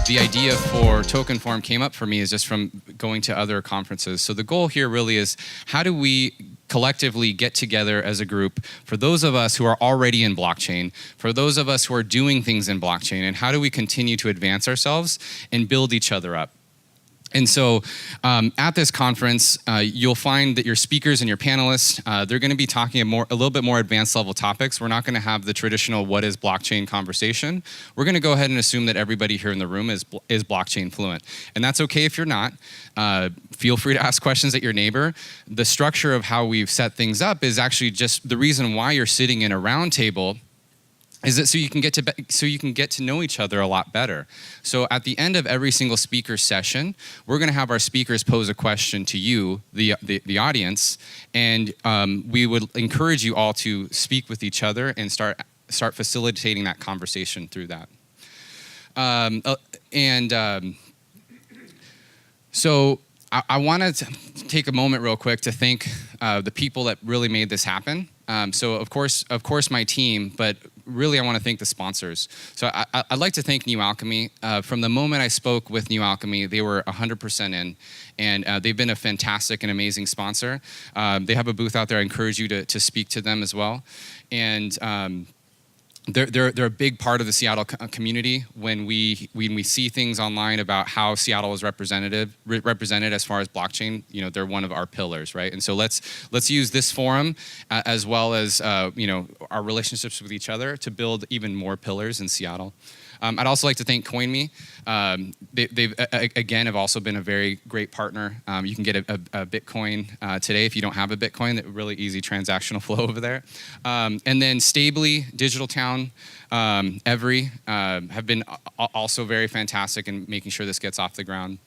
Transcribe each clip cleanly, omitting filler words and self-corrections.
the idea for Token Forum came up for me is just from going to other conferences. So the goal here really is, how do we collectively get together as a group for those of us who are already in blockchain, for those of us who are doing things in blockchain, and how do we continue to advance ourselves and build each other up? And so at this conference, you'll find that your speakers and your panelists, they're going to be talking a little bit more advanced level topics. We're not going to have the traditional what is blockchain conversation. We're going to go ahead and assume that everybody here in the room is blockchain fluent. And that's okay if you're not. Feel free to ask questions at your neighbor. The structure of how we've set things up is actually just the reason why you're sitting in a round table is that so you can get to know each other a lot better. So at the end of every single speaker session, we're going to have our speakers pose a question to you, the audience, and we would encourage you all to speak with each other and start facilitating that conversation through that. So I want to take a moment real quick to thank the people that really made this happen. So of course my team, but really I want to thank the sponsors. So I'd like to thank New Alchemy. From the moment I spoke with New Alchemy, they were 100% in, and they've been a fantastic and amazing sponsor. They have a booth out there. I encourage you to speak to them as well. And they're a big part of the Seattle community. When we see things online about how Seattle is represented as far as blockchain, they're one of our pillars, right? And so let's use this forum as well as our relationships with each other to build even more pillars in Seattle. I'd also like to thank CoinMe. They've again have also been a very great partner. You can get a Bitcoin today if you don't have a Bitcoin. That really easy transactional flow over there. And then Stably, Digital Town, Every have been also very fantastic in making sure this gets off the ground.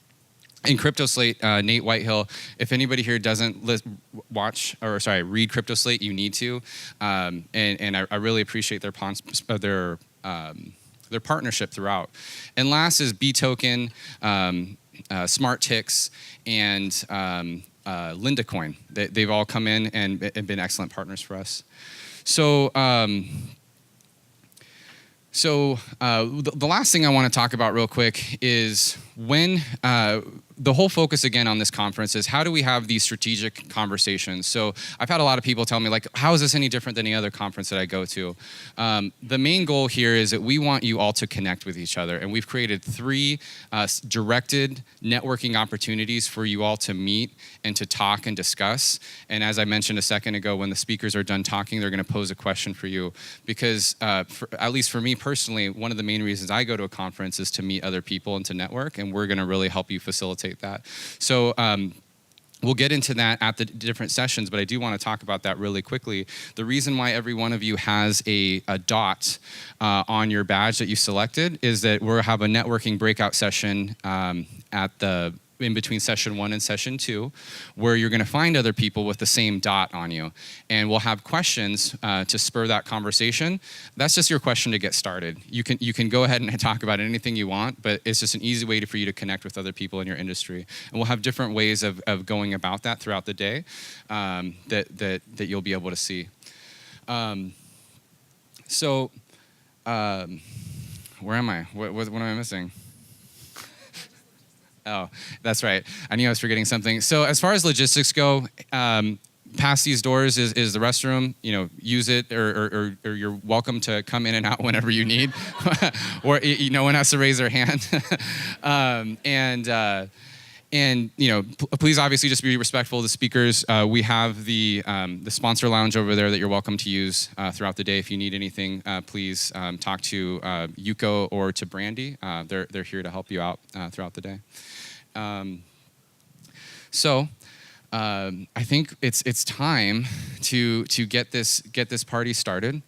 In CryptoSlate, Nate Whitehill, if anybody here doesn't read CryptoSlate, you need to. And I really appreciate their partnership throughout. And last is B-Token, Smart Ticks, and Linda Coin. They've all come in and been excellent partners for us. So the last thing I want to talk about real quick is when the whole focus again on this conference is how do we have these strategic conversations. So I've had a lot of people tell me, like, how is this any different than any other conference that I go to? The main goal here is that we want you all to connect with each other, and we've created 3 directed networking opportunities for you all to meet and to talk and discuss. And as I mentioned a second ago, when the speakers are done talking, they're going to pose a question for you, because at least for me personally, one of the main reasons I go to a conference is to meet other people and to network, and we're going to really help you facilitate that. So we'll get into that at the different sessions, but I do want to talk about that really quickly. The reason why every one of you has a dot on your badge that you selected is that we'll have a networking breakout session in between session 1 and session 2, where you're going to find other people with the same dot on you. And we'll have questions to spur that conversation. That's just your question to get started. You can go ahead and talk about anything you want, but it's just an easy way for you to connect with other people in your industry. And we'll have different ways of going about that throughout the day that you'll be able to see. Where am I? What am I missing? Oh, that's right. I knew I was forgetting something. So as far as logistics go, past these doors is the restroom. Use it, or you're welcome to come in and out whenever you need, or no one has to raise their hand. Please obviously just be respectful of the speakers. We have the sponsor lounge over there that you're welcome to use throughout the day. If you need anything, please talk to Yuko or to Brandy. They're here to help you out throughout the day. I think it's time to get this party started.